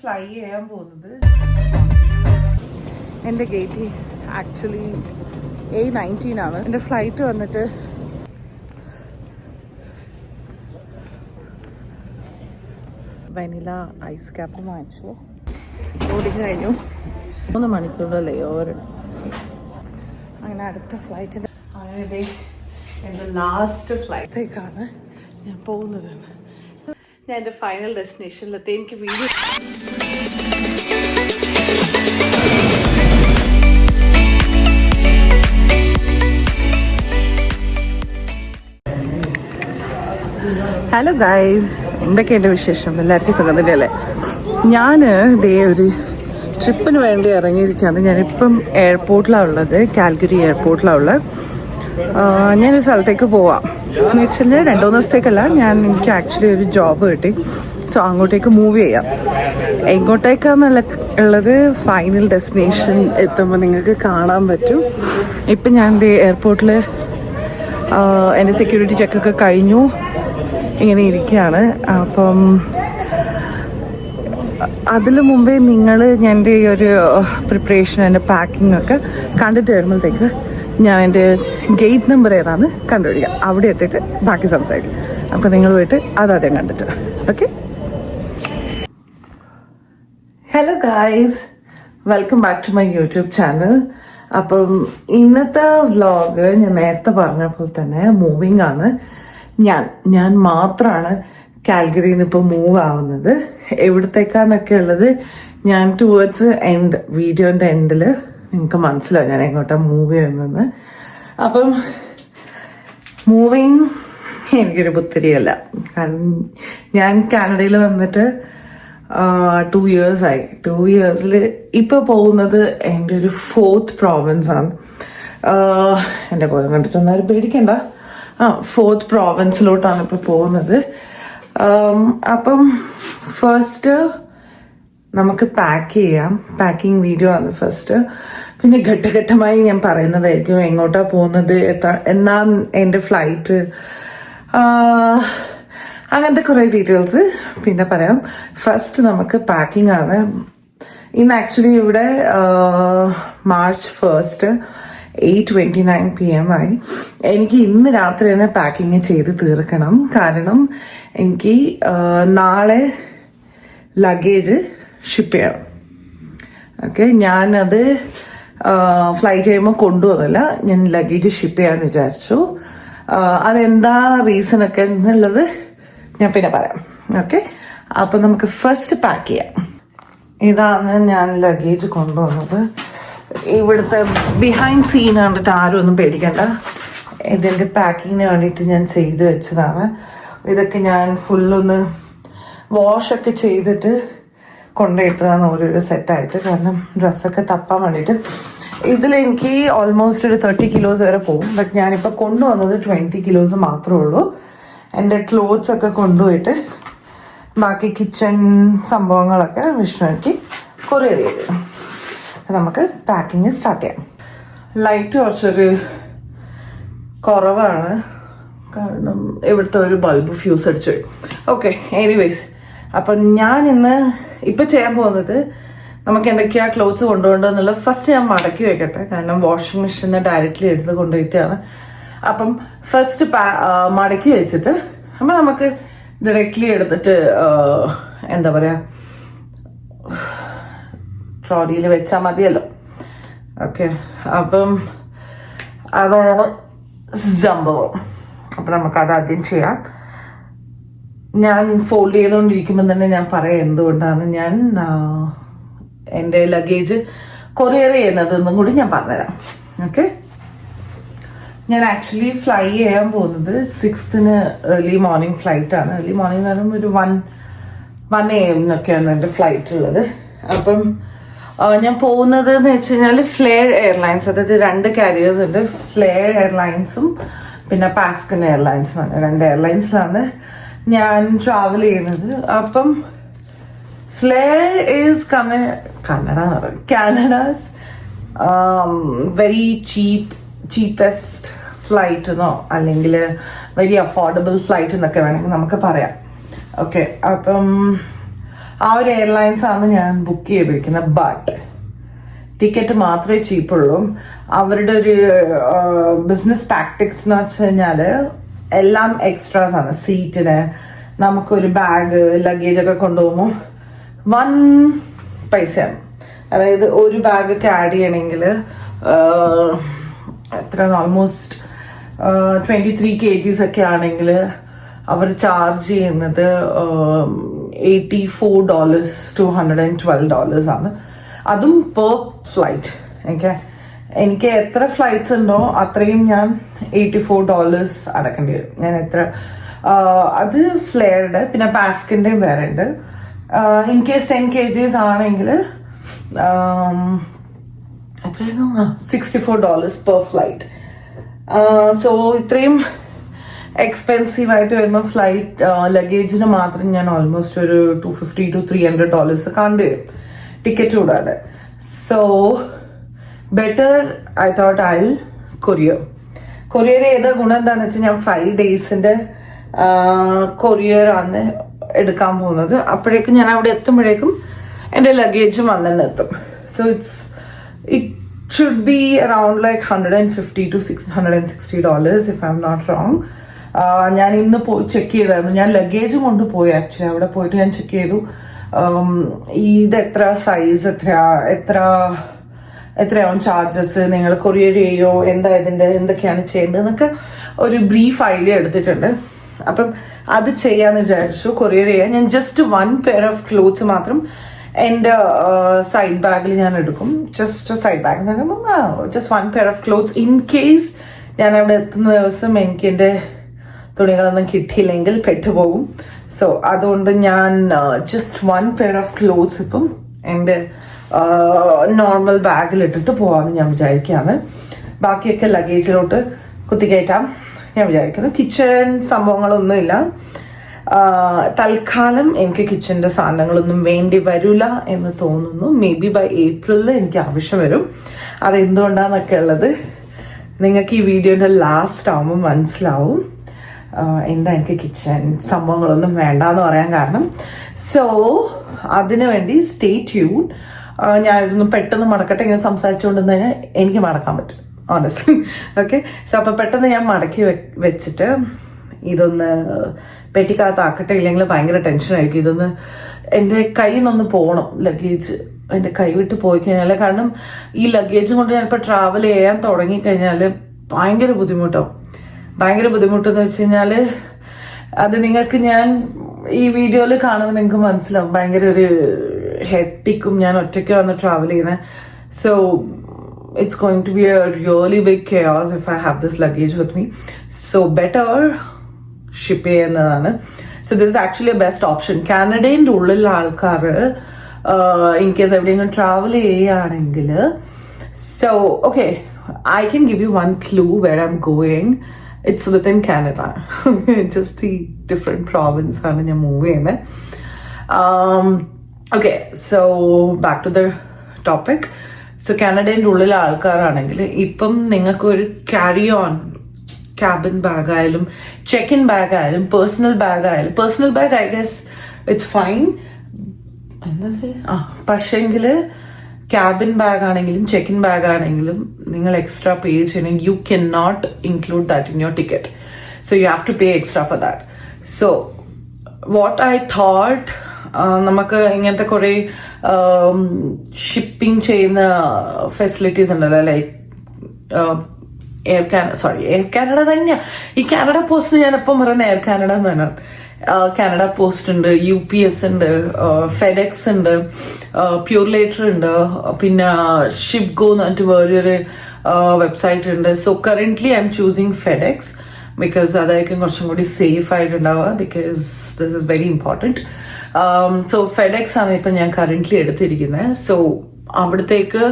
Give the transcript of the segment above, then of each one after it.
Fly ചെയ്യാൻ പോകുന്നത് എൻ്റെ ഗേറ്റ് ആക്ച്വലി A19 ആണ്. എൻ്റെ ഫ്ലൈറ്റ് വന്നിട്ട് വനില ഐസ് ക്യാപ്പ് വാങ്ങിച്ചു. ബോർഡിങ് കഴിഞ്ഞു. 3 മണിക്കൂറുടെ ലേ ഓവർ. അങ്ങനെ അടുത്ത ഫ്ലൈറ്റിൻ്റെ അങ്ങനെ എൻ്റെ ലാസ്റ്റ് ഫ്ലൈറ്റിലേക്കാണ് ഞാൻ പോകുന്നത്. ഞാൻ എൻ്റെ ഫൈനൽ ഡെസ്റ്റിനേഷനിലെത്തി. എനിക്ക് വീഡിയോ ഹലോ ഗൈസ്, എന്തൊക്കെയുണ്ട് വിശേഷം? എല്ലാവർക്കും സുഖം തന്നെയല്ലേ? ഞാൻ ഇതേ ഒരു ട്രിപ്പിന് വേണ്ടി ഇറങ്ങിയിരിക്കുകയാണ്. ഞാനിപ്പം എയർപോർട്ടിലാണ് ഉള്ളത്, കാൽഗരി എയർപോർട്ടിലാണ് ഉള്ളത്. ഞാനൊരു സ്ഥലത്തേക്ക് പോവാം എന്ന് വെച്ചാൽ 2-3 ദിവസത്തേക്കല്ല, എനിക്ക് ആക്ച്വലി ഒരു ജോബ് കിട്ടി. സോ അങ്ങോട്ടേക്ക് മൂവ് ചെയ്യാം. എങ്ങോട്ടേക്കാന്നുള്ള ഉള്ളത് ഫൈനൽ ഡെസ്റ്റിനേഷൻ എത്തുമ്പോൾ നിങ്ങൾക്ക് കാണാൻ പറ്റും. ഇപ്പം ഞാൻ എയർപോർട്ടിൽ എൻ്റെ സെക്യൂരിറ്റി ചെക്കൊക്കെ കഴിഞ്ഞു ഇങ്ങനെ ഇരിക്കുകയാണ്. അപ്പം അതിനു മുമ്പേ നിങ്ങൾ എൻ്റെ ഈ ഒരു പ്രിപ്പറേഷൻ, എൻ്റെ പാക്കിംഗ് ഒക്കെ കണ്ടിട്ട് വരുമ്പോഴത്തേക്ക് ഞാൻ എൻ്റെ ഗേറ്റ് നമ്പർ ഏതാണെന്ന് കണ്ടുപിടിക്കാം. അവിടെ എത്തിയിട്ട് ബാക്കി സംസാരിക്കും. അപ്പോൾ നിങ്ങൾ പോയിട്ട് അതാദ്യം കണ്ടിട്ട് okay. Hello guys, welcome back to my YouTube channel. അപ്പം ഇന്നത്തെ വ്ലോഗ് ഞാൻ നേരത്തെ പറഞ്ഞപ്പോൾ തന്നെ മൂവിങ് ആണ്. ഞാൻ മാത്രമാണ് കാൽഗറിയിൽ നിന്ന് ഇപ്പോൾ മൂവ് ആവുന്നത്. എവിടത്തേക്കാന്നൊക്കെ ഉള്ളത് ഞാൻ ടുവേർഡ്സ് എൻഡ്, വീഡിയോൻ്റെ എൻഡിൽ നിങ്ങൾക്ക് മനസ്സിലാവും ഞാൻ എങ്ങോട്ടാണ് മൂവ് ചെയ്യുന്നത്. അപ്പം മൂവിങ് എനിക്കൊരു പുത്തിരിയല്ല. കാരണം ഞാൻ കാനഡയിൽ വന്നിട്ട് 2 years ആയി. 2 yearsൽ ഇപ്പോൾ പോകുന്നത് എൻ്റെ ഒരു 4th province ആണ്. എൻ്റെ കോലം കണ്ടിട്ടൊന്നും ആരും പേടിക്കണ്ട. 4th provinceലോട്ടാണ് ഇപ്പോൾ പോകുന്നത്. അപ്പം ഫസ്റ്റ് നമുക്ക് പാക്ക് ചെയ്യാം. പാക്കിംഗ് വീഡിയോ ആണ് ഫസ്റ്റ്. പിന്നെ ഘട്ടഘട്ടമായി ഞാൻ പറയുന്നതായിരിക്കും എങ്ങോട്ടാണ് പോകുന്നത്, എന്നാ എൻ്റെ ഫ്ലൈറ്റ്, അങ്ങനത്തെ കുറേ ഡീറ്റെയിൽസ് പിന്നെ പറയാം. ഫസ്റ്റ് നമുക്ക് പാക്കിംഗ് ആണ്. ഇന്ന് ആക്ച്വലി ഇവിടെ March 1st 8:29 PM ആയി. എനിക്ക് ഇന്ന് രാത്രി തന്നെ പാക്കിങ് ചെയ്ത് തീർക്കണം. കാരണം എനിക്ക് നാളെ ലഗേജ് ഷിപ്പ് ചെയ്യണം. ഓക്കെ, ഞാനത് ഫ്ലൈ ചെയ്യുമ്പോൾ കൊണ്ടുവന്നില്ല. ഞാൻ ലഗേജ് ഷിപ്പ് ചെയ്യാമെന്ന് വിചാരിച്ചു. അതെന്താ റീസൺ ഒക്കെ എന്നുള്ളത് ഞാൻ പിന്നെ പറയാം. ഓക്കെ, അപ്പം നമുക്ക് ഫസ്റ്റ് പാക്ക് ചെയ്യാം. ഇതാണ് ഞാൻ ലഗേജ് കൊണ്ടുവന്നത്. ഇവിടുത്തെ ബിഹൈൻഡ് സീൻ കണ്ടിട്ട് ആരും ഒന്നും പേടിക്കണ്ട. ഇതിൻ്റെ പാക്കിങ്ങിന് വേണ്ടിയിട്ട് ഞാൻ ചെയ്ത് വെച്ചതാണ്. ഇതൊക്കെ ഞാൻ ഫുള്ളൊന്ന് വാഷൊക്കെ ചെയ്തിട്ട് കൊണ്ടുപോയിട്ടതാണ് ഓരോരോ സെറ്റായിട്ട്. കാരണം ഡ്രസ്സൊക്കെ തപ്പാൻ വേണ്ടിയിട്ട്. ഇതിലെനിക്ക് ഓൾമോസ്റ്റ് ഒരു 30 kilos വരെ പോകും. ബട്ട് ഞാനിപ്പോൾ കൊണ്ടുവന്നത് 20 kilos മാത്രമേ ഉള്ളൂ. എൻ്റെ ക്ലോത്ത്സ് ഒക്കെ കൊണ്ടുപോയിട്ട് ബാക്കി കിച്ചൺ സംഭവങ്ങളൊക്കെ വിഷ്ണുവിക്ക് കൊറിയർ ചെയ്ത്. നമുക്ക് പാക്കിങ് സ്റ്റാർട്ട് ചെയ്യാം. ലൈറ്റ് കുറച്ചൊരു കുറവാണ്, കാരണം ഇവിടുത്തെ ഒരു ബൾബ് ഫ്യൂസ് അടിച്ചു. ഓക്കെ, എനിവേസ്, അപ്പം ഞാൻ ഇന്ന് ഇപ്പം ചെയ്യാൻ പോകുന്നത് നമുക്ക് എന്തൊക്കെയാണ് ക്ലോത്ത്സ് കൊണ്ടുപോകേണ്ടതെന്നുള്ളത് ഫസ്റ്റ് ഞാൻ മടക്കി വെക്കട്ടെ. കാരണം വാഷിംഗ് മെഷീനിൽ ഡയറക്റ്റ്ലി എടുത്ത് കൊണ്ടുപോയിട്ടാണ്. അപ്പം ഫസ്റ്റ് മടക്കി വെച്ചിട്ട് അപ്പം നമുക്ക് ഡയറക്റ്റ്ലി എടുത്തിട്ട് എന്താ പറയുക, ട്രോളിയിൽ വെച്ചാൽ മതിയല്ലോ. ഓക്കെ, അപ്പം അതാണ് സംഭവം. അപ്പം നമുക്കത് ആദ്യം ചെയ്യാം. ഞാൻ ഫോൾഡ് ചെയ്തുകൊണ്ടിരിക്കുമ്പോൾ തന്നെ ഞാൻ പറയാം എന്തുകൊണ്ടാണ് ഞാൻ എൻ്റെ ലഗേജ് കൊറിയർ ചെയ്യുന്നതെന്നും കൂടി ഞാൻ പറഞ്ഞുതരാം. ഓക്കെ, ഞാൻ ആക്ച്വലി ഫ്ലൈ ചെയ്യാൻ പോകുന്നത് 6th ഏർലി മോർണിംഗ് ഫ്ലൈറ്റാണ്. ഏർലി മോർണിംഗ് എന്ന് പറയുമ്പോൾ ഒരു 1 AM എന്നൊക്കെയാണ് എൻ്റെ ഫ്ലൈറ്റ് ഉള്ളത്. അപ്പം ഞാൻ പോകുന്നത് എന്ന് വെച്ച് കഴിഞ്ഞാൽ ഫ്ലെയർ എയർലൈൻസ്, അതായത് 2 കാരിയേഴ്സ് ഉണ്ട്. ഫ്ലെയർ എയർലൈൻസും പിന്നെ പാസ്കൻ എയർലൈൻസും ആണ്. 2 എയർലൈൻസിലാണ് ഞാൻ ട്രാവൽ ചെയ്യുന്നത്. അപ്പം Flair is Canada's very cheapest flight എന്നോ അല്ലെങ്കിൽ വെരി അഫോർഡബിൾ ഫ്ലൈറ്റ് എന്നൊക്കെ വേണമെങ്കിൽ നമുക്ക് പറയാം. ഓക്കെ, അപ്പം ആ ഒരു എയർലൈൻസ് ആണ് ഞാൻ ബുക്ക് ചെയ്തിരിക്കുന്നത്. ബട്ട് ടിക്കറ്റ് മാത്രമേ ചീപ്പുള്ളൂ. അവരുടെ ഒരു ബിസിനസ് ടാക്ടിക്സ് എന്ന് വെച്ച് കഴിഞ്ഞാല് എല്ലാം എക്സ്ട്രാസ് ആണ്. സീറ്റിന് നമുക്കൊരു ബാഗ് ലഗേജ് ഒക്കെ കൊണ്ടുപോകുമ്പോൾ 1 പൈസയാണ്. അതായത് ഒരു ബാഗൊക്കെ ആഡ് ചെയ്യണമെങ്കിൽ എത്ര ഓൾമോസ്റ്റ് 23 kgs ഒക്കെ ആണെങ്കിൽ അവർ ചാർജ് ചെയ്യുന്നത് $84 to $112 ആണ്. അതും പെർ ഫ്ലൈറ്റ്. എനിക്ക് എത്ര ഫ്ലൈറ്റ്സ് ഉണ്ടോ അത്രയും ഞാൻ $84 അടക്കേണ്ടി വരും. ഞാൻ എത്ര അത് ഫ്ലെയർഡ് പിന്നെ പാസ്കിൻ്റെയും വേറെ ഉണ്ട്. ഇൻ കേസ് 10 kgs ആണെങ്കിൽ എത്രയായിരുന്നു, $64 പെർ ഫ്ലൈറ്റ്. സോ ഇത്രയും എക്സ്പെൻസീവ് ആയിട്ട് വരുമ്പോൾ ഫ്ലൈറ്റ് ലഗേജിന് മാത്രം ഞാൻ ഓൾമോസ്റ്റ് ഒരു $250 to $300 കണ്ടുവരും, ടിക്കറ്റ് കൂടാതെ. So better I thought I courier ചെയ്ത ഗുണം എന്താണെന്ന് വെച്ചാൽ ഞാൻ 5 days കൊറിയർ ആണ് എടുക്കാൻ പോകുന്നത്. അപ്പോഴേക്കും ഞാൻ അവിടെ എത്തുമ്പോഴേക്കും എൻ്റെ ലഗേജും അന്ന് തന്നെ എത്തും. So it should be around like $150 to $660 if I'm not wrong. ഞാൻ ഇന്ന് പോയി ചെക്ക് ചെയ്തായിരുന്നു. ഞാൻ ലഗേജ് കൊണ്ടുപോയി. ആക്ച്വലി അവിടെ പോയിട്ട് ഞാൻ ചെക്ക് ചെയ്തു ഇത് എത്ര സൈസ്, എത്രയാവും ചാർജസ്, നിങ്ങൾ കൊറിയർ ചെയ്യോ, എന്താ ഇതിൻ്റെ എന്തൊക്കെയാണ് ചെയ്യേണ്ടതെന്നൊക്കെ ഒരു ബ്രീഫ് ഐഡിയ എടുത്തിട്ടുണ്ട്. അപ്പം അത് ചെയ്യാന്ന് വിചാരിച്ചു, കൊറിയർ ചെയ്യാൻ. ഞാൻ ജസ്റ്റ് 1 pair of clothes മാത്രം എൻ്റെ സൈഡ് ബാഗിൽ ഞാൻ എടുക്കും. ജസ്റ്റ് സൈഡ് ബാഗ് എന്ന് പറയുമ്പോൾ just 1 pair of clothes in case ഞാൻ അവിടെ എത്തുന്ന ദിവസം എനിക്ക് എൻ്റെ തുണികളൊന്നും കിട്ടിയില്ലെങ്കിൽ പെട്ടുപോകും. സോ അതുകൊണ്ട് ഞാൻ ജസ്റ്റ് 1 pair of clothes ഇപ്പം എൻ്റെ നോർമൽ ബാഗിൽ ഇട്ടിട്ട് പോവാന്ന് ഞാൻ വിചാരിക്കുകയാണ്. ബാക്കിയൊക്കെ ലഗേജിലോട്ട് കുത്തിക്കയറ്റാം ഞാൻ വിചാരിക്കുന്നു. കിച്ചൺ സംഭവങ്ങളൊന്നുമില്ല തൽക്കാലം. എനിക്ക് കിച്ചന്റെ സാധനങ്ങളൊന്നും വേണ്ടി വരില്ല എന്ന് തോന്നുന്നു. മേ ബി ബൈ ഏപ്രിലിൽ എനിക്ക് ആവശ്യം വരും. അതെന്തുകൊണ്ടാന്നൊക്കെ ഉള്ളത് നിങ്ങൾക്ക് ഈ വീഡിയോന്റെ ലാസ്റ്റ് ആവുമ്പോൾ മനസ്സിലാവും എന്താ എനിക്ക് കിച്ചൺ സംഭവങ്ങളൊന്നും വേണ്ടെന്ന് പറയാൻ കാരണം. സോ അതിനു വേണ്ടി സ്റ്റേ ട്യൂൺ. ഞാൻ ഇതൊന്നും പെട്ടെന്ന് മടക്കട്ടെ. ഇങ്ങനെ സംസാരിച്ചുകൊണ്ടിരുന്ന് കഴിഞ്ഞാൽ എനിക്ക് മടക്കാൻ പറ്റും ഓണസ്റ്റ്ലി. ഓക്കെ, സോ അപ്പൊ പെട്ടെന്ന് ഞാൻ മടക്കി വെച്ചിട്ട് ഇതൊന്ന് പെട്ടിക്കകത്താക്കട്ടെ, ഇല്ലെങ്കിൽ ഭയങ്കര ടെൻഷനായിരിക്കും. ഇതൊന്ന് എൻ്റെ കയ്യിൽ നിന്നൊന്ന് പോകണം ലഗേജ്. എൻ്റെ കൈ വിട്ട് പോയി കഴിഞ്ഞാൽ, കാരണം ഈ ലഗേജ് കൊണ്ട് ഞാനിപ്പോൾ ട്രാവൽ ചെയ്യാൻ തുടങ്ങിക്കഴിഞ്ഞാൽ ഭയങ്കര ബുദ്ധിമുട്ടാവും. ഭയങ്കര ബുദ്ധിമുട്ടെന്ന് വെച്ച് കഴിഞ്ഞാൽ അത് നിങ്ങൾക്ക് ഞാൻ ഈ വീഡിയോയിൽ കാണുമ്പോൾ നിങ്ങൾക്ക് മനസ്സിലാവും. ഭയങ്കര ഒരു ഹെക്ടിക്കും. ഞാൻ ഒറ്റയ്ക്ക് വന്ന് ട്രാവൽ ചെയ്യുന്നത്. So it's going to be a really big chaos if I have this luggage with me. So better ship ചെയ്യുന്നതാണ്. So this is actually a best option. കാനഡയുടെ ഉള്ളിലുള്ള ആൾക്കാർ ഇൻ കേസ് എവിടെയെങ്കിലും ട്രാവൽ ചെയ്യുകയാണെങ്കിൽ, so okay, I can give you one clue where I'm going. It's within Canada. Just the different province ആണ് ഞാൻ move ചെയ്യുന്നത്. Okay, so back to the topic. So കാനഡയുടെ ഉള്ളിലെ ആൾക്കാരാണെങ്കിൽ ഇപ്പം നിങ്ങൾക്ക് ഒരു ക്യാരി ഓൺ ക്യാബിൻ ബാഗ് ആയാലും ചെക്ക് ഇൻ ബാഗ് ആയാലും പേഴ്സണൽ ബാഗ് ആയാലും, personal bag I guess it's fine. പക്ഷേങ്കിൽ ക്യാബിൻ ബാഗ് ആണെങ്കിലും ചെക്ക് ഇൻ ബാഗ് ആണെങ്കിലും നിങ്ങൾ എക്സ്ട്രാ പേ ചെയ്യണം. You can not include that in your ticket. So you have to pay extra for that. So what I thought, നമുക്ക് ഇങ്ങനത്തെ കുറെ shipping ചെയ്യുന്ന facilities ഉണ്ടല്ലോ, ലൈക്ക് എയർ കാനഡ തന്നെയാ. ഈ കാനഡ പോസ്റ്റ് ഞാൻ എപ്പം പറയുന്നത് എയർ കാനഡ എന്ന് തന്നെ. കാനഡ പോസ്റ്റ് ഉണ്ട്, UPS ഉണ്ട്, ഫെഡെക്സ് ഉണ്ട്, പ്യൂർലേറ്റർ ഉണ്ട്, പിന്നെ ഷിപ്പ് ഗോ എന്ന് പറഞ്ഞിട്ട് വേറൊരു വെബ്സൈറ്റ് ഉണ്ട്. So currently I'm choosing FedEx because അതായിരിക്കും കുറച്ചും കൂടി സേഫ് ആയിട്ടുണ്ടാവുക, because this is very important. So FedEx ആണ് ഇപ്പം ഞാൻ കറന്റ്ലി എടുത്തിരിക്കുന്നത്. സോ അവിടത്തേക്ക്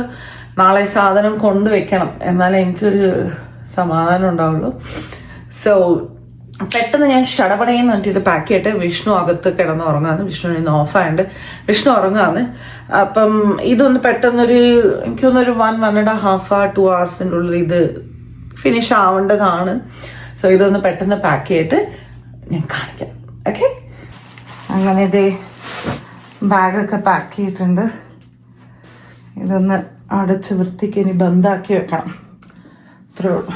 നാളെ സാധനം കൊണ്ടുവയ്ക്കണം, എന്നാലേ എനിക്കൊരു സമാധാനം ഉണ്ടാവുള്ളൂ. സോ പെട്ടെന്ന് ഞാൻ ഷടപടയെന്ന് പറഞ്ഞിട്ട് ഇത് പാക്ക് ചെയ്തിട്ട് വിഷ്ണു അകത്ത് കിടന്ന് ഉറങ്ങാന്ന്. വിഷ്ണു ഇന്ന് ഓഫായുണ്ട്, വിഷ്ണു ഉറങ്ങാന്ന്. അപ്പം ഇതൊന്ന് പെട്ടെന്നൊരു എനിക്കൊന്നൊരു 1.5 hour 2 hours ഉള്ളിൽ ഇത് ഫിനിഷ് ആവേണ്ടതാണ്. സോ ഇതൊന്ന് പെട്ടെന്ന് പാക്ക് ചെയ്തിട്ട് ഞാൻ കാണിക്കാം. ഓക്കെ, അങ്ങനെ ഇത് ബാഗൊക്കെ പാക്ക് ചെയ്തിട്ടുണ്ട്. ഇതൊന്ന് അടച്ച് വൃത്തിക്ക് ഇനി ബന്ധാക്കി വെക്കണം. അത്രേ ഉള്ളൂ.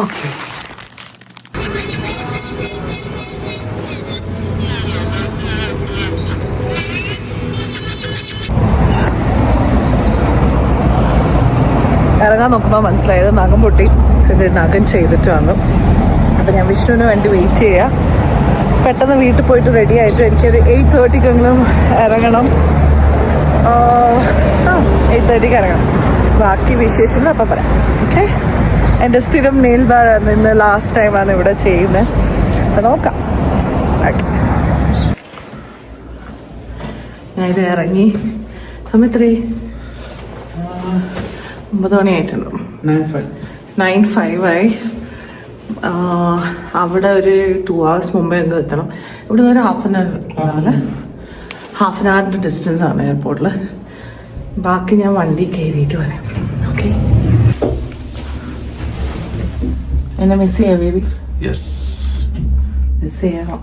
ഓക്കെ. ഇറങ്ങാൻ നോക്കുമ്പോൾ മനസ്സിലായത് നഖം പൊട്ടി. നഖം ചെയ്തിട്ട് വന്നു. അപ്പം ഞാൻ വിഷ്ണുവിന് വേണ്ടി വെയിറ്റ് ചെയ്യാം. പെട്ടെന്ന് വീട്ടിൽ പോയിട്ട് റെഡി ആയിട്ട് എനിക്കൊരു 8:30 ഇറങ്ങണം. 8:30 ഇറങ്ങണം. ബാക്കി വിശേഷങ്ങൾ അപ്പം പറയാം. ഓക്കെ. എൻ്റെ സ്ഥിരം നെയിൽ ബാർ ഇന്ന് ലാസ്റ്റ് ടൈമാണ് ഇവിടെ ചെയ്യുന്നത്. അപ്പം നോക്കാം. ഓക്കെ. ഞാൻ ഇത് ഇറങ്ങി സമയത്രേ 9 മണിയായിട്ടുണ്ട്. 9:05 ആയി. അവിടെ ഒരു 2 hours മുമ്പേ എങ്കിലും എത്തണം. ഇവിടെ നിന്ന് ഒരു ഹാഫ് ആൻ അവറിൻ്റെ ഡിസ്റ്റൻസ് ആണ് എയർപോർട്ടിൽ. ബാക്കി ഞാൻ വണ്ടി കയറിയിട്ട് വരാം. ഓക്കെ. എന്നെ മിസ് ചെയ്യാം ബേബി? മിസ് ചെയ്യണം.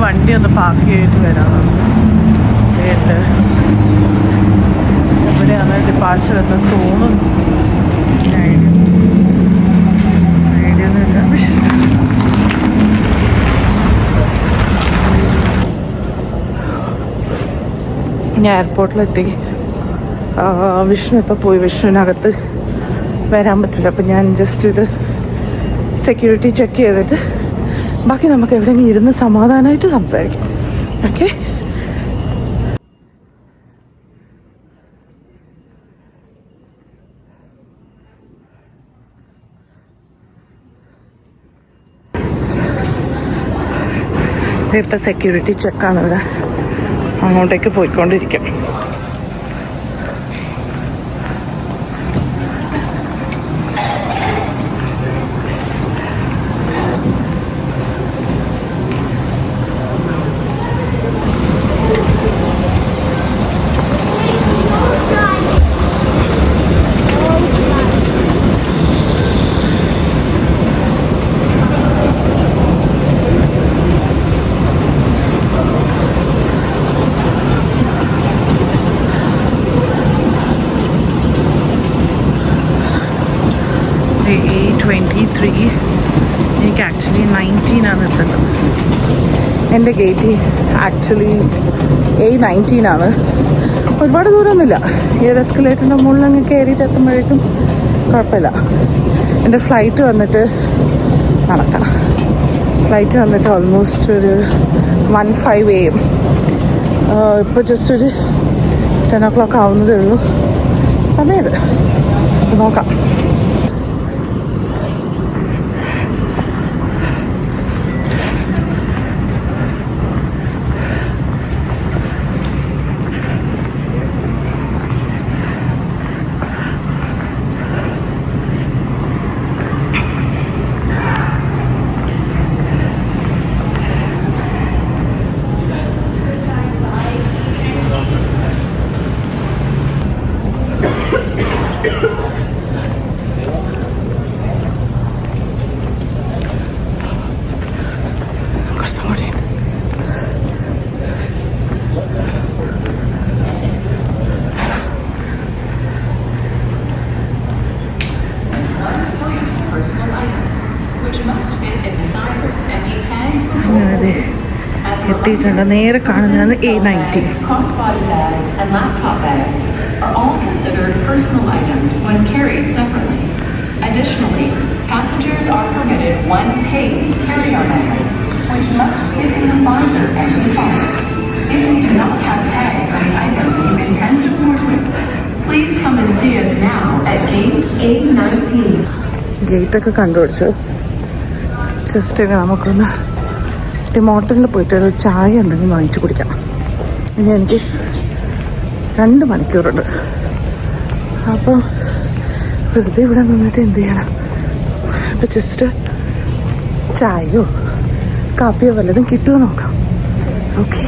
വണ്ടി ഒന്ന് പാർക്ക് ചെയ്തിട്ട് വരാം. എവിടെയാണ് ഡിപ്പാർച്ചർ എന്ന് തോന്നുന്നു. ഐഡിയ ഒന്നുമില്ല. ഞാൻ എയർപോർട്ടിലെത്തി. വിഷ്ണു ഇപ്പോൾ പോയി. വിഷ്ണുവിനകത്ത് വരാൻ പറ്റില്ല. അപ്പം ഞാൻ ജസ്റ്റ് ഇത് സെക്യൂരിറ്റി ചെക്ക് ചെയ്തിട്ട് ബാക്കി നമുക്ക് എവിടെയെങ്കിലും ഇരുന്ന് സമാധാനമായിട്ട് സംസാരിക്കാം. ഓക്കെ. ഇപ്പം സെക്യൂരിറ്റി ചെക്കാണ് ഇവിടെ. അങ്ങോട്ടേക്ക് പോയിക്കൊണ്ടിരിക്കും. എനിക്ക് ആക്ച്വലി 19 എത്തേണ്ടത്. എൻ്റെ ഗേറ്റ് ആക്ച്വലി A19 ആണ്. ഒരുപാട് ദൂരമൊന്നുമില്ല. ഈ ഒരു എസ്കലേറ്ററിൻ്റെ മുകളിൽ അങ്ങ് കയറിയിട്ട് എത്തുമ്പോഴേക്കും കുഴപ്പമില്ല. എൻ്റെ ഫ്ലൈറ്റ് വന്നിട്ട് നടക്കാം. ഫ്ലൈറ്റ് വന്നിട്ട് ഓൾമോസ്റ്റ് ഒരു 1:05 AM. ഇപ്പോൾ ജസ്റ്റ് ഒരു 10 o'clock ആവുന്നതേ ഉള്ളൂ. സമയമുണ്ട്. നോക്കാം. അതെ എത്തിയിട്ടുണ്ട്. നേരെ കാണുന്നത് A90. Crossbody bags and laptop bags are all considered personal items when carried separately. Additionally, passengers are permitted one paid carry-on item, which must fit in the visor and the phone. If you do not have tags on the items you intend to board with, please come and see us now at gate A19. ഗേറ്റൊക്കെ കണ്ടുപിടിച്ചു. Just നമുക്കൊന്ന് ടിമോട്ടനിൽ പോയിട്ട് ഒരു ചായ എന്തെങ്കിലും വാങ്ങിച്ചു കുടിക്കാം. ഇനി എനിക്ക് 2 മണിക്കൂറുണ്ട്. അപ്പോൾ വെറുതെ ഇവിടെ നിന്നിട്ട് എന്ത് ചെയ്യണം? അപ്പോൾ ജസ്റ്റ് ചായയോ കാപ്പിയോ വല്ലതും കിട്ടുമോ നോക്കാം. ഓക്കെ.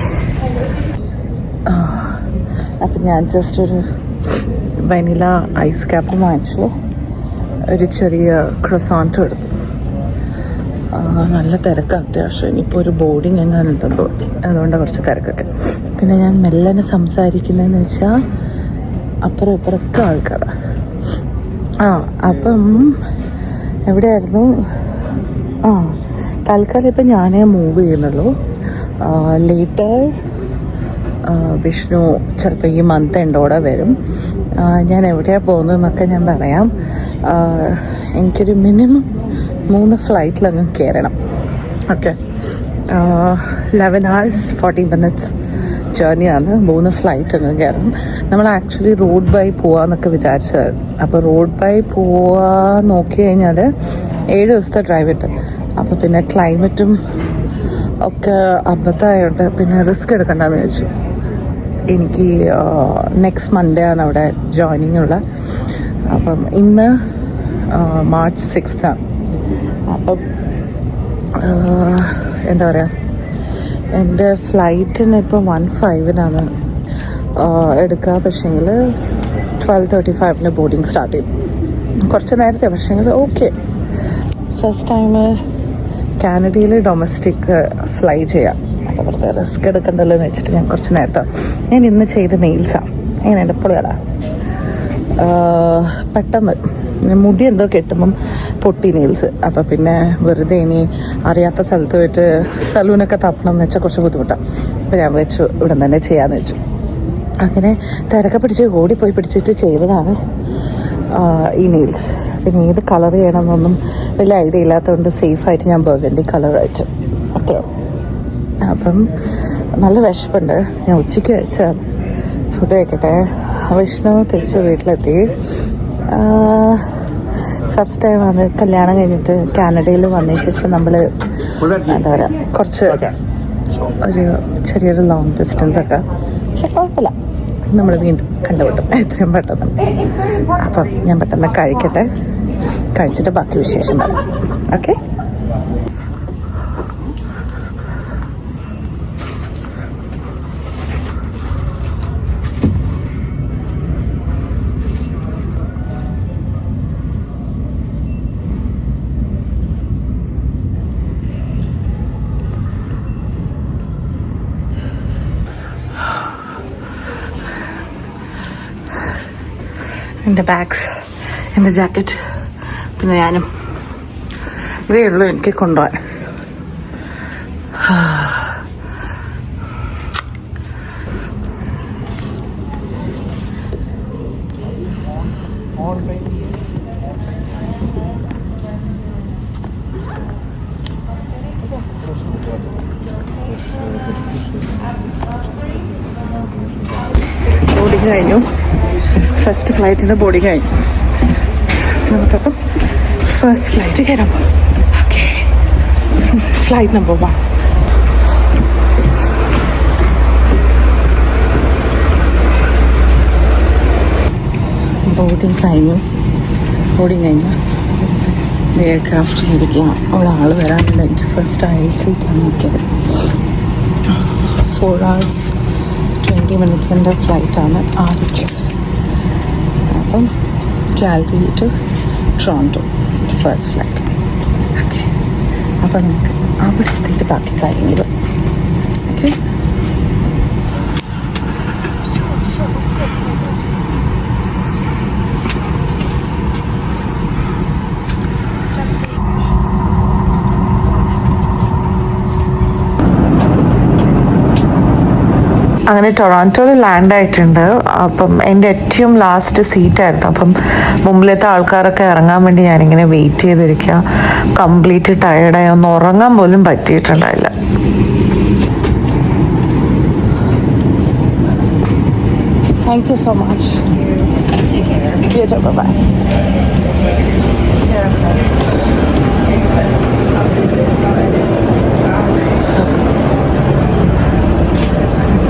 അപ്പം ഞാൻ ജസ്റ്റ് ഒരു വനില ഐസ് ക്യാപ്പ് വാങ്ങിച്ചു. ഒരു ചെറിയ ക്രൊസാൻറ്റും എടുത്തു. നല്ല തിരക്കാണ് അത്യാവശ്യം. ഇനിയിപ്പോൾ ഒരു ബോർഡിങ് എങ്ങാനുണ്ടെന്ന് തോന്നി, അതുകൊണ്ട് കുറച്ച് തിരക്കൊക്കെ. പിന്നെ ഞാൻ മെല്ലനെ സംസാരിക്കുന്നതെന്ന് വെച്ചാൽ അപ്പുറം ഇപ്പുറമൊക്കെ ആൾക്കാരാണ്. അപ്പം എവിടെയായിരുന്നു? തൽക്കാലം ഇപ്പം ഞാനേ മൂവ് ചെയ്യുന്നുള്ളൂ. ലേറ്റർ വിഷ്ണു ചിലപ്പോൾ ഈ മന്ത് എൻഡോടെ വരും. ഞാൻ എവിടെയാണ് പോകുന്നതെന്നൊക്കെ ഞാൻ പറയാം. എനിക്കൊരു മിനിമം 3 ഫ്ലൈറ്റിലങ്ങ് കയറണം. ഓക്കെ. 11 hours 40 minutes ജേർണിയാണ്. 3 ഫ്ലൈറ്റ് അങ്ങ് കയറണം. നമ്മൾ ആക്ച്വലി റോഡ് ബൈ പോവാന്നൊക്കെ വിചാരിച്ചത്. അപ്പോൾ റോഡ് ബൈ പോവാൻ നോക്കി കഴിഞ്ഞാൽ 7 ദിവസത്തെ ഡ്രൈവ് കിട്ടും. അപ്പോൾ പിന്നെ ക്ലൈമറ്റും ഒക്കെ അബദ്ധമായോണ്ട് പിന്നെ റിസ്ക് എടുക്കണ്ടെന്ന് വെച്ചു. എനിക്ക് നെക്സ്റ്റ് മൺഡേ ആണ് അവിടെ ജോയിനിങ് ഉള്ള. അപ്പം ഇന്ന് March 6th. അപ്പം എന്താ പറയുക, എൻ്റെ ഫ്ലൈറ്റിന് ഇപ്പോൾ 1:05 എടുക്കുക. പക്ഷേങ്കിൽ 12:35 ബോർഡിങ് സ്റ്റാർട്ട് ചെയ്യും. കുറച്ച് നേരത്തെ പക്ഷേങ്കിൽ ഓക്കെ. ഫസ്റ്റ് ടൈം കാനഡയിൽ ഡൊമസ്റ്റിക് ഫ്ലൈ ചെയ്യാം. അപ്പോൾ വെറുതെ റിസ്ക് എടുക്കണ്ടല്ലോ എന്ന് വെച്ചിട്ട് ഞാൻ കുറച്ച് നേരത്തെ. ഞാൻ ഇന്ന് ചെയ്ത നെയിൽസാണ്. എങ്ങനെയുണ്ട്? പൊളിയടാ. പെട്ടെന്ന് മുടി എന്തോ കെട്ടുമ്പം പൊട്ടി നെയിൽസ്. അപ്പോൾ പിന്നെ വെറുതെ ഇനി അറിയാത്ത സ്ഥലത്ത് പോയിട്ട് സലൂണൊക്കെ തപ്പണം എന്ന് വെച്ചാൽ കുറച്ച് ബുദ്ധിമുട്ടാണ്. അപ്പോൾ ഞാൻ വെച്ചു ഇവിടെ തന്നെ ചെയ്യാമെന്ന് വെച്ചു. അങ്ങനെ തിരക്കെ പിടിച്ച് ഓടിപ്പോയി പിടിച്ചിട്ട് ചെയ്തതാണ് ഈ നെയിൽസ്. പിന്നെ ഏത് കളർ ചെയ്യണമെന്നൊന്നും വലിയ ഐഡിയ ഇല്ലാത്തതുകൊണ്ട് സേഫായിട്ട് ഞാൻ ബർഗണ്ടി കളർ അയച്ചു. അത്ര. അപ്പം നല്ല വിശപ്പുണ്ട്. ഞാൻ ഉച്ചയ്ക്ക് കഴിച്ചാൽ ഫുഡ് കഴിക്കട്ടെ. വിഷ്ണു തിരിച്ച് വീട്ടിലെത്തി. ഫസ്റ്റ് ടൈം അത് കല്യാണം കഴിഞ്ഞിട്ട് കാനഡയിൽ വന്നതിന് ശേഷം നമ്മൾ എന്താ പറയുക കുറച്ച് ഒരു ചെറിയൊരു ലോങ് ഡിസ്റ്റൻസ് ഒക്കെ. പക്ഷെ കുഴപ്പമില്ല, നമ്മൾ വീണ്ടും കണ്ടുപിട്ടും എത്രയും പെട്ടെന്ന്. അപ്പം ഞാൻ പെട്ടെന്ന് കഴിക്കട്ടെ. കഴിച്ചിട്ട് ബാക്കി വിശേഷം പറയാം. ഓക്കെ. എൻ്റെ ബാഗ്സ്, എൻ്റെ ജാക്കറ്റ്, പിന്നെ ഞാനും. ഇതേ ഉള്ളൂ എനിക്ക് കൊണ്ടുപോകാൻ. ബോർഡിങ് കഴിഞ്ഞു. ഫസ്റ്റ് ഫ്ലൈറ്റിൻ്റെ ബോർഡിങ് കഴിഞ്ഞു. നമുക്കപ്പം ഫസ്റ്റ് ഫ്ലൈറ്റ് കയറാം. ഓക്കെ. Flight number 1. ബോർഡിങ് കഴിഞ്ഞു. എയർക്രാഫ്റ്റിലിരിക്കുക. അവിടെ ആൾ വരാനില്ല. എനിക്ക് ഫസ്റ്റ് അയൽ സീറ്റാണ് നോക്കിയത്. 4 hours 20 minutes ഫ്ലൈറ്റാണ് ആദ്യത്തെ. അപ്പം Calgary to Toronto first flight. Okay. അപ്പം നമുക്ക് അവിടെ എത്തിയിട്ട് ബാക്കി കാര്യങ്ങൾ. ഓക്കെ. അങ്ങനെ ടൊറാൻറ്റോയിൽ ലാൻഡ് ആയിട്ടുണ്ട്. അപ്പം എൻ്റെ ഏറ്റവും ലാസ്റ്റ് സീറ്റായിരുന്നു. അപ്പം മുമ്പിലത്തെ ആൾക്കാരൊക്കെ ഇറങ്ങാൻ വേണ്ടി ഞാനിങ്ങനെ വെയിറ്റ് ചെയ്തിരിക്കുക. കംപ്ലീറ്റ് ടയേർഡായി, ഒന്ന് ഉറങ്ങാൻ പോലും പറ്റിയിട്ടുണ്ടായില്ല. Thank you so much. Take care. You too. Bye-bye.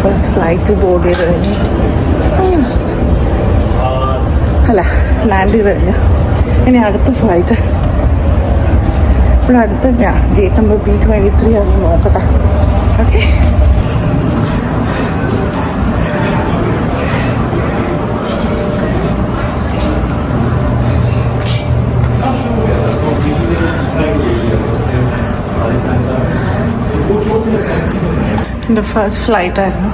First flight board ചെയ്ത് കഴിഞ്ഞു. അല്ല, ലാൻഡ് ചെയ്ത് കഴിഞ്ഞു. ഇനി അടുത്ത ഫ്ലൈറ്റ് ഇവിടെ അടുത്ത് ഗേറ്റ് നമ്പർ B23 ആണെന്ന് നോക്കട്ടെ. ഓക്കെ, എൻ്റെ ഫസ്റ്റ് ഫ്ലൈറ്റ് ആയിരുന്നു.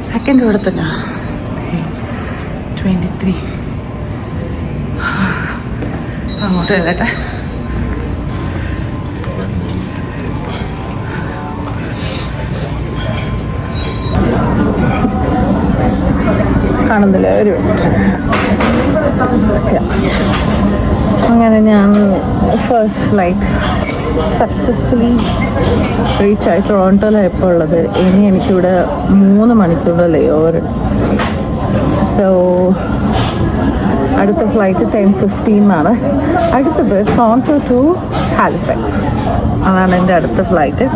സെക്കൻഡ് ഇവിടെ തന്നെ 23. അങ്ങോട്ട് എഴുതട്ടെ. കാണുന്നില്ല, ഒരു മിനിറ്റ്. അങ്ങനെ ഞാൻ ഫസ്റ്റ് ഫ്ലൈറ്റ് സക്സസ്ഫുള്ളി റീച്ചായി. ടൊറോണ്ടോയിലായപ്പോൾ ഉള്ളത്. ഇനി എനിക്കിവിടെ 3 മണിക്കൂറിൻ്റെ ലേ ഓവർ. സോ അടുത്ത ഫ്ലൈറ്റ് 10:15 അടുത്തത് ടൊറോണ്ടോ ടു ഹാലിഫാക്സ്. അതാണ് എൻ്റെ അടുത്ത ഫ്ലൈറ്റ്.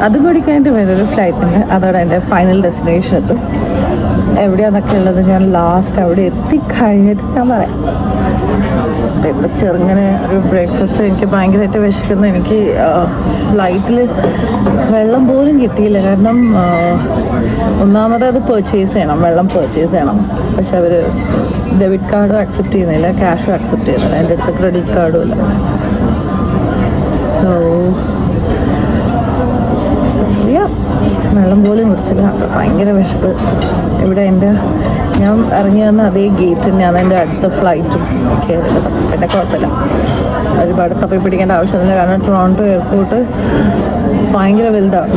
അതും കൂടി കഴിഞ്ഞിട്ട് വേറൊരു ഫ്ലൈറ്റുണ്ട്. അതോടെ എൻ്റെ ഫൈനൽ ഡെസ്റ്റിനേഷൻ എത്തും. എവിടെയാണെന്നൊക്കെ ഉള്ളത് ഞാൻ ലാസ്റ്റ് അവിടെ എത്തിക്കഴിഞ്ഞിട്ട് ഞാൻ പറയാം. ഇപ്പം ചെറുങ്ങനെ ഒരു ബ്രേക്ക്ഫാസ്റ്റ് എനിക്ക് ഭയങ്കരമായിട്ട് വിശക്കുന്നു. എനിക്ക് ഫ്ലൈറ്റിൽ വെള്ളം പോലും കിട്ടിയില്ല. കാരണം ഒന്നാമത് അത് പർച്ചേസ് ചെയ്യണം, വെള്ളം പർച്ചേസ് ചെയ്യണം. പക്ഷെ അവർ ഡെബിറ്റ് കാർഡും അക്സെപ്റ്റ് ചെയ്യുന്നില്ല, ക്യാഷും അക്സെപ്റ്റ് ചെയ്യുന്നില്ല. എൻ്റെ അടുത്ത് ക്രെഡിറ്റ് കാർഡും ഇല്ല. സോ വെള്ളം പോലും കുടിച്ചില്ല. ഭയങ്കര വിശപ്പ്. ഇവിടെ ഞാൻ ഇറങ്ങി വന്ന അതേ ഗേറ്റ് തന്നെയാണ് എൻ്റെ അടുത്ത ഫ്ലൈറ്റും ഒക്കെ. പിന്നെ കുഴപ്പമില്ല, ഒരുപാട് തപ്പി പിടിക്കേണ്ട ആവശ്യമൊന്നുമില്ല. കാരണം ടൊറോണ്ടോ എയർപോർട്ട് ഭയങ്കര വലുതാണ്.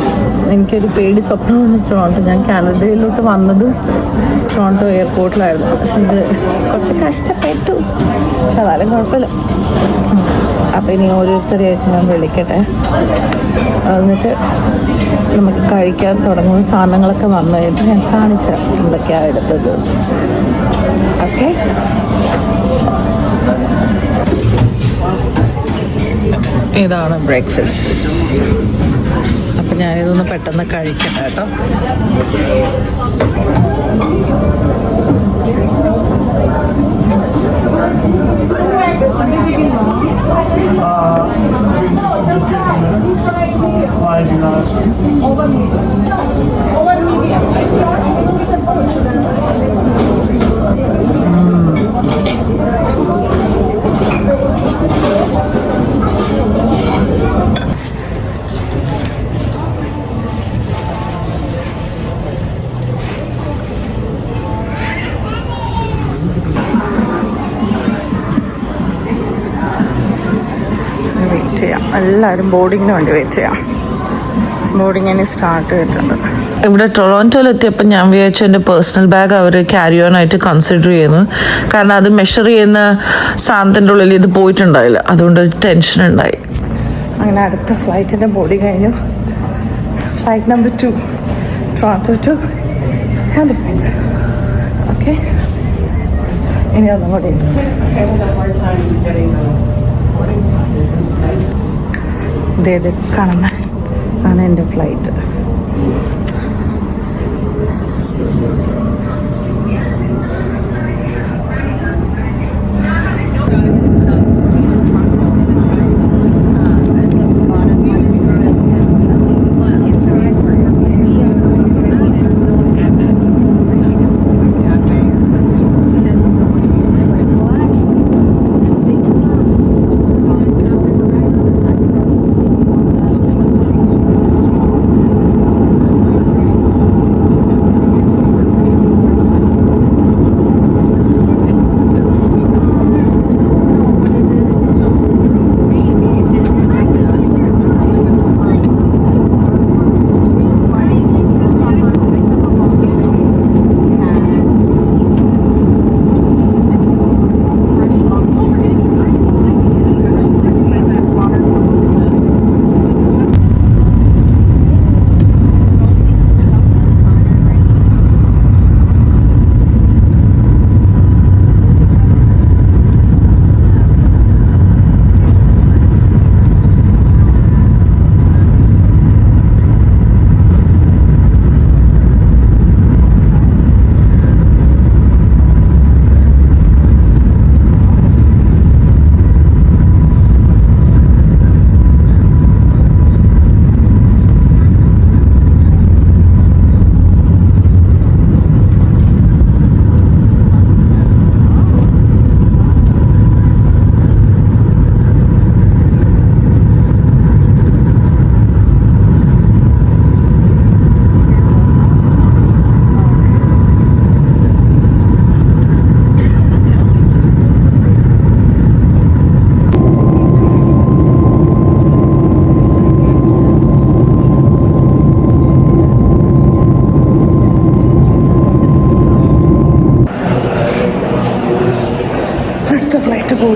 എനിക്കൊരു പേടി സ്വപ്നമാണ് ടൊറോണ്ടോ. ഞാൻ കാനഡയിലോട്ട് വന്നതും ടൊറോണ്ടോ എയർപോർട്ടിലായിരുന്നു. പക്ഷെ ഇത് കുറച്ച് കഷ്ടപ്പെട്ടു. അതായാലും കുഴപ്പമില്ല. അപ്പോൾ ഇനി ഓരോരുത്തരെയായിട്ട് ഞാൻ വിളിക്കട്ടെ. എന്നിട്ട് നമുക്ക് കഴിക്കാൻ തുടങ്ങുന്ന സാധനങ്ങളൊക്കെ വന്നു കഴിഞ്ഞിട്ട് ഞാൻ കാണിച്ചു തരാം എന്തൊക്കെയാണ് എടുത്തത്. ഓക്കെ, ഇതാണ് ബ്രേക്ക്ഫാസ്റ്റ്. അപ്പം ഞാനിതൊന്ന് പെട്ടെന്ന് കഴിക്കട്ടെ കേട്ടോ. വെയിറ്റ് ചെയ്യാം. എല്ലാവരും ബോർഡിങ്ങിന് വേണ്ടി വെയിറ്റ് ചെയ്യാം. ബോർഡിങ് ഇനി സ്റ്റാർട്ട് ചെയ്തിട്ടുണ്ട്. ഇവിടെ ടൊറോൻറ്റോയിൽ എത്തിയപ്പോൾ ഞാൻ വിചാരിച്ചു എൻ്റെ പേഴ്സണൽ ബാഗ് അവർ ക്യാരി ഓൺ ആയിട്ട് കൺസിഡർ ചെയ്യുന്നു. കാരണം അത് മെഷർ ചെയ്യുന്ന സാധനത്തിൻ്റെ ഉള്ളിൽ ഇത് പോയിട്ടുണ്ടായില്ല. അതുകൊണ്ട് ടെൻഷൻ ഉണ്ടായി. അങ്ങനെ അടുത്ത ഫ്ലൈറ്റിൻ്റെ ബോർഡിങ് കഴിഞ്ഞു. Flight number 2 Toronto to Halifax. Okay, ഇനി ഒന്നും കൂടി ഇതേത് കാണുന്ന ആണ് എൻ്റെ ഫ്ലൈറ്റ്.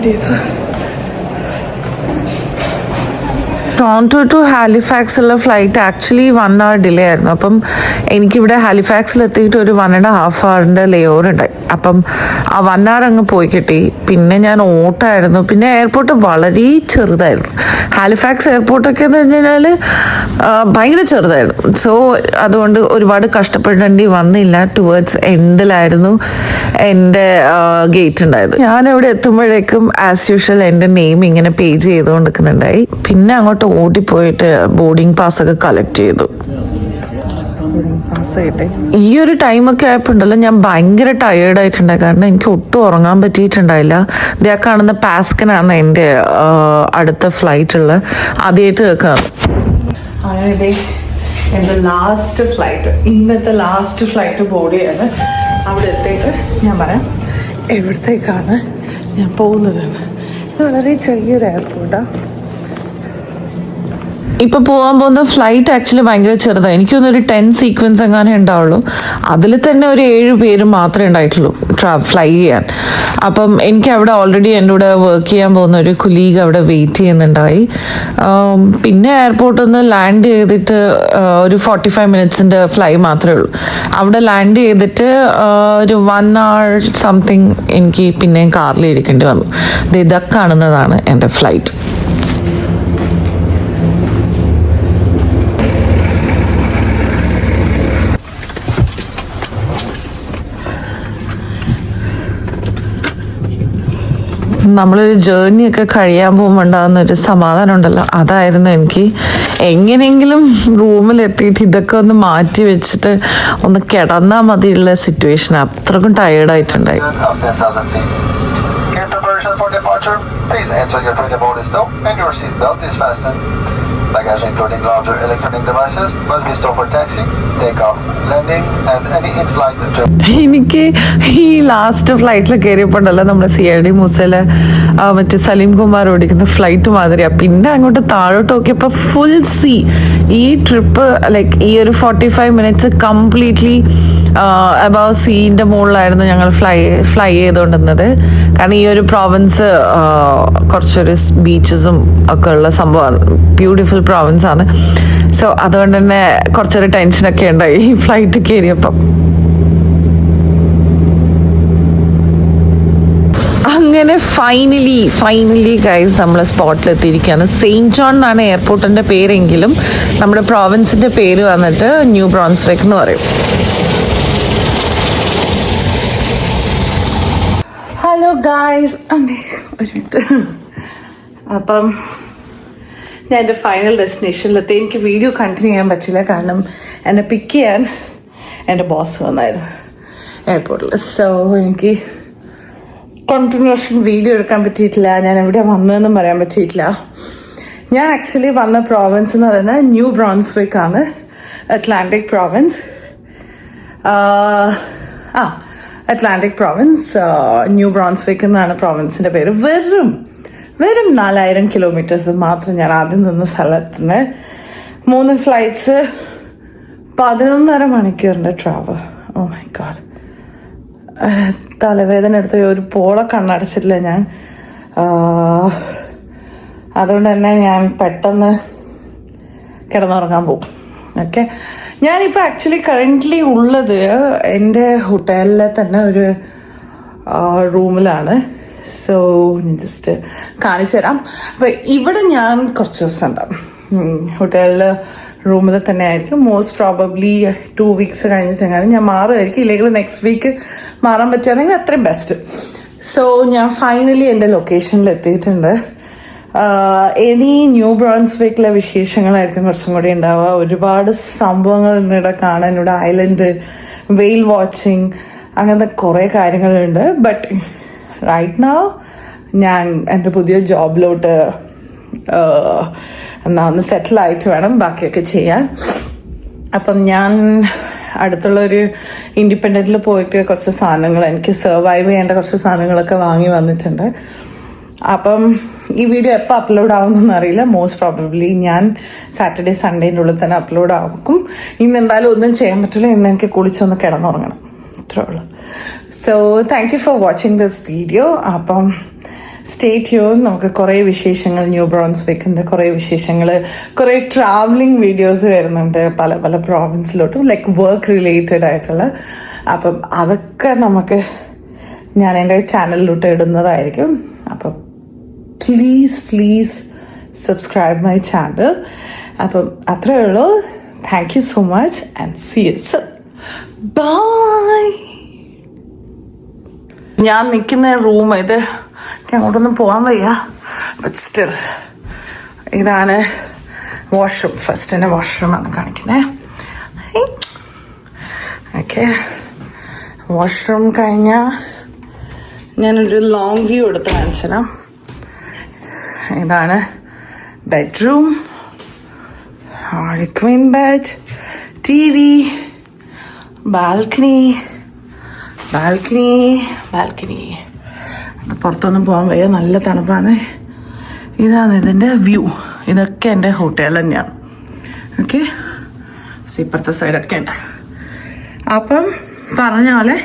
ചെയ്തു. ടോറോണ്ടോ ടു ഹാലിഫാക്സ് ഉള്ള ഫ്ലൈറ്റ് ആക്ച്വലി 1 hour ഡിലേ ആയിരുന്നു. അപ്പം എനിക്കിവിടെ ഹാലിഫാക്സിൽ എത്തിയിട്ട് ഒരു 1.5 hour ലേ ഓവർ ഉണ്ടായി. അപ്പം ആ 1 hour അങ്ങ് പോയി കിട്ടി. പിന്നെ ഞാൻ ഓട്ടമായിരുന്നു. പിന്നെ എയർപോർട്ട് വളരെ ചെറുതായിരുന്നു. ഹാലിഫാക്സ് എയർപോർട്ടൊക്കെ എന്ന് പറഞ്ഞു കഴിഞ്ഞാൽ ഭയങ്കര ചെറുതായിരുന്നു. സോ അതുകൊണ്ട് ഒരുപാട് കഷ്ടപ്പെടേണ്ടി വന്നില്ല. ടുവേർഡ്സ് എൻഡിലായിരുന്നു എൻ്റെ ഗേറ്റ് ഉണ്ടായത്. ഞാനവിടെ എത്തുമ്പോഴേക്കും ആസ് യൂഷ്വൽ എൻ്റെ നെയിം ഇങ്ങനെ പേജ് ചെയ്തുകൊണ്ടിരിക്കുന്നുണ്ടായി. പിന്നെ അങ്ങോട്ട് ഓടിപ്പോയിട്ട് ബോർഡിംഗ് പാസ് ഒക്കെ കളക്ട് ചെയ്തു. ഈ ഒരു ടൈമൊക്കെ ആയപ്പോണ്ടല്ലോ ഞാൻ ഭയങ്കര ടയേർഡ് ആയിട്ടുണ്ടായി. കാരണം എനിക്ക് ഒട്ടും ഉറങ്ങാൻ പറ്റിയിട്ടുണ്ടായില്ല. ഇതേ കാണുന്ന പാസ്കനാണ് എൻ്റെ അടുത്ത ഫ്ലൈറ്റുള്ള ആദ്യമായിട്ട് കേൾക്കാം. അങ്ങനെ എൻ്റെ ലാസ്റ്റ് ഫ്ലൈറ്റ്, ഇന്നത്തെ ലാസ്റ്റ് ഫ്ലൈറ്റ് ബോർഡ് ചെയ്യാണ്. അവിടെ എത്തിയിട്ട് ഞാൻ പറയാം എവിടത്തേക്കാണ് ഞാൻ പോകുന്നത്. ഇത് വളരെ ചെറിയൊരു എയർപോർട്ടാണ്. ഇപ്പൊ പോകാൻ പോകുന്ന ഫ്ലൈറ്റ് ആക്ച്വലി ഭയങ്കര ചെറുതാണ്. എനിക്കൊന്നൊരു 10 സീക്വൻസ് എങ്ങാനും ഉണ്ടാവുള്ളൂ. അതിൽ തന്നെ ഒരു 7 പേര് മാത്രമേ ഉണ്ടായിട്ടുള്ളൂ ഫ്ലൈ ചെയ്യാൻ. അപ്പം എനിക്ക് അവിടെ ഓൾറെഡി എൻ്റെ കൂടെ വർക്ക് ചെയ്യാൻ പോകുന്ന ഒരു കൊലീഗ് അവിടെ വെയിറ്റ് ചെയ്യുന്നുണ്ടായി. പിന്നെ എയർപോർട്ടിൽ നിന്ന് ലാൻഡ് ചെയ്തിട്ട് ഒരു 45 മിനിറ്റ്സിൻ്റെ ഫ്ലൈ മാത്രമേ ഉള്ളൂ. അവിടെ ലാൻഡ് ചെയ്തിട്ട് ഒരു 1 hour സംതിങ് എനിക്ക് പിന്നെയും കാറിൽ ഇരിക്കേണ്ടി വന്നു. ഇതൊക്കെ കാണുന്നതാണ് എൻ്റെ ഫ്ലൈറ്റ്. നമ്മളൊരു ജേർണി ഒക്കെ കഴിയാൻ പോകുമ്പോൾ ഉണ്ടാകുന്ന ഒരു സമാധാനം ഉണ്ടല്ലോ, അതായിരുന്നു എനിക്ക്. എങ്ങനെയെങ്കിലും റൂമിലെത്തിയിട്ട് ഇതൊക്കെ ഒന്ന് മാറ്റി വെച്ചിട്ട് ഒന്ന് കിടന്നാൽ മതിയുള്ള സിറ്റുവേഷൻ. അത്രക്കും ടയേർഡായിട്ടുണ്ടായി. Baggage including larger electronic devices must be stored for taxi, takeoff, landing and any in-flight. എനിക്ക് ഈ ലാസ്റ്റ് ഫ്ലൈറ്റിൽ കയറിയപ്പോൾ ഉണ്ടല്ലോ നമ്മുടെ CID മൂസയിലെ മറ്റേ സലീം കുമാർ ഓടിക്കുന്ന ഫ്ലൈറ്റ് മാതിരിയാണ്. പിന്നെ അങ്ങോട്ട് താഴോട്ട് നോക്കിയപ്പോൾ ഫുൾ സീ. ഈ ട്രിപ്പ് ലൈക്ക് ഈ ഒരു 45 മിനിറ്റ്സ് കംപ്ലീറ്റ്ലി അബവ് സീൻ്റെ മുകളിലായിരുന്നു ഞങ്ങൾ ഫ്ലൈ ചെയ്തുകൊണ്ടിരുന്നത്. കാരണം ഈ ഒരു പ്രോവിൻസ് കുറച്ചൊരു ബീച്ചസും ഒക്കെ ഉള്ള സംഭവമാണ്. ബ്യൂട്ടിഫുൾ പ്രോവിൻസ് ആണ്. സോ അതുകൊണ്ട് തന്നെ കുറച്ചൊരു ടെൻഷനൊക്കെ ഉണ്ടായി ഈ ഫ്ലൈറ്റ് കയറിയപ്പം. അങ്ങനെ ഫൈനലി ഗൈസ് നമ്മൾ സ്പോട്ടിലെത്തിയിരിക്കുകയാണ്. സെയിൻറ്റ് ജോൺ എന്നാണ് എയർപോർട്ടിൻ്റെ പേരെങ്കിലും നമ്മുടെ പ്രോവിൻസിൻ്റെ പേര് വന്നിട്ട് ന്യൂ ബ്രോൺസ്വിക്ക് എന്ന് പറയും. ഹലോ ഗായ്സ്, ഒരു മിനിറ്റ്. അപ്പം ഞാൻ എൻ്റെ ഫൈനൽ ഡെസ്റ്റിനേഷനിലെത്തി. എനിക്ക് വീഡിയോ കണ്ടിന്യൂ ചെയ്യാൻ പറ്റില്ല, കാരണം എന്നെ പിക്ക് ചെയ്യാൻ എൻ്റെ ബോസ് വന്നായിരുന്നു എയർപോർട്ടിൽ. സോ എനിക്ക് കണ്ടിന്യൂഷൻ വീഡിയോ എടുക്കാൻ പറ്റിയിട്ടില്ല. ഞാൻ എവിടെ വന്നതെന്നും പറയാൻ പറ്റിയിട്ടില്ല. ഞാൻ ആക്ച്വലി വന്ന പ്രോവിൻസ് എന്ന് പറയുന്നത് ന്യൂ ബ്രോൺസ്വിക്ക് ആണ്, Atlantic province. Atlantic province, New Brunswick എന്നാണ് പ്രോവിൻസിൻ്റെ പേര്. വെറും 4000 കിലോമീറ്റേഴ്സ് മാത്രം ഞാൻ ആദ്യം നിന്ന സ്ഥലത്തുനിന്ന്. 3 ഫ്ലൈറ്റ്സ്, 11.5 മണിക്കൂറിൻ്റെ ട്രാവൽ. ഓ മൈ ഗോഡ്, തലവേദന എടുത്ത് ഒരു പോള കണ്ണടച്ചിട്ടില്ല ഞാൻ. അതുകൊണ്ട് തന്നെ ഞാൻ പെട്ടെന്ന് കിടന്നുറങ്ങാൻ പോകും. ഓക്കെ, ഞാനിപ്പോൾ ആക്ച്വലി കറൻ്റ്ലി ഉള്ളത് എൻ്റെ ഹോട്ടലിലെ തന്നെ ഒരു റൂമിലാണ്. സോ ഞാൻ ജസ്റ്റ് കാണിച്ചു തരാം. അപ്പോൾ ഇവിടെ ഞാൻ കുറച്ച് ദിവസം ഉണ്ടാവും. ഹോട്ടലിൽ റൂമിൽ തന്നെ ആയിരിക്കും. മോസ്റ്റ് പ്രോബബ്ലി 2 weeks കഴിഞ്ഞിട്ടെങ്ങാനും ഞാൻ മാറുമായിരിക്കും. ഇല്ലെങ്കിൽ നെക്സ്റ്റ് വീക്ക് മാറാൻ പറ്റുകയാണെങ്കിൽ അത്രയും ബെസ്റ്റ്. സോ ഞാൻ ഫൈനലി എൻ്റെ ലൊക്കേഷനിൽ എത്തിയിട്ടുണ്ട്. ഇനി ന്യൂ ബ്രോൺസ്വിക്കിലെ വിശേഷങ്ങളായിരിക്കും കുറച്ചും കൂടി ഉണ്ടാവുക. ഒരുപാട് സംഭവങ്ങൾ ഇവിടെ കാണാൻ. ഇവിടെ ഐലൻഡ്, വെയിൽ വാച്ചിങ്, അങ്ങനത്തെ കുറേ കാര്യങ്ങളുണ്ട്. ബട്ട് റൈറ്റ് നൗ ഞാൻ എൻ്റെ പുതിയ ജോബിലോട്ട് ഒന്ന് സെറ്റിലായിട്ട് വേണം ബാക്കിയൊക്കെ ചെയ്യാൻ. അപ്പം ഞാൻ അടുത്തുള്ളൊരു ഇൻഡിപെൻഡൻറ്റിൽ പോയിട്ട് കുറച്ച് സാധനങ്ങൾ, എനിക്ക് സർവൈവ് ചെയ്യേണ്ട കുറച്ച് സാധനങ്ങളൊക്കെ വാങ്ങി വന്നിട്ടുണ്ട്. അപ്പം ഈ വീഡിയോ എപ്പോൾ അപ്ലോഡ് ആവുമെന്നൊന്നും അറിയില്ല. മോസ്റ്റ് പ്രോബബ്ലി ഞാൻ സാറ്റർഡേ സൺഡേൻ്റെ ഉള്ളിൽ തന്നെ അപ്ലോഡ് ആക്കും. ഇന്ന് എന്തായാലും ഒന്നും ചെയ്യാൻ പറ്റില്ല. ഇന്ന് എനിക്ക് കുളിച്ചൊന്ന് കിടന്നുറങ്ങണം, ഇത്രേ ഉള്ളൂ. So thank you for watching this video. അപ്പം സ്റ്റേ ട്യൂൺ. നമുക്ക് കുറേ വിശേഷങ്ങൾ, ന്യൂ ബ്രോൺസ്വിക്കിൻ്റെ കുറേ വിശേഷങ്ങൾ, കുറേ ട്രാവലിംഗ് വീഡിയോസ് വരുന്നുണ്ട് പല പല പ്രോവിൻസിലോട്ടും, ലൈക്ക് വർക്ക് റിലേറ്റഡ് ആയിട്ടുള്ള. അപ്പം അതൊക്കെ നമുക്ക് ഞാൻ എൻ്റെ ചാനലിലോട്ട് ഇടുന്നതായിരിക്കും. അപ്പം പ്ലീസ് സബ്സ്ക്രൈബ് മൈ ചാനൽ. അപ്പം അത്രയേ ഉള്ളൂ. Thank you so much and see you soon. Bye. ഞാൻ നിൽക്കുന്ന റൂം ഇത്, അങ്ങോട്ടൊന്നും പോകാൻ വയ്യ, ബട്ട് സ്റ്റിൽ ഇതാണ് വാഷ്റൂം. ഫസ്റ്റ് തന്നെ വാഷ്റൂമാണ് കാണിക്കുന്നത്. ഓക്കെ, വാഷ്റൂം കഴിഞ്ഞാൽ ഞാനൊരു ലോങ് വ്യൂ എടുത്ത് കാണിച്ചുതരാം. ഇതാണ് bedroom, Queen bed, TV, balcony. പുറത്തൊന്നും പോകാൻ വയ്യ, നല്ല തണുപ്പാണ്. ഇതാണ് ഇതിൻ്റെ വ്യൂ. ഇതൊക്കെ എൻ്റെ ഹോട്ടൽ തന്നെയാണ്. ഓക്കെ, ഇപ്പുറത്തെ സൈഡൊക്കെ ഉണ്ട്. അപ്പം പറഞ്ഞ പോലെ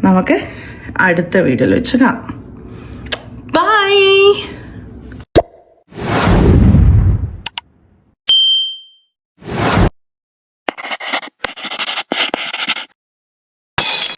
നമുക്ക് അടുത്ത വീഡിയോയിൽ വെച്ച് കാണാം. ബൈ.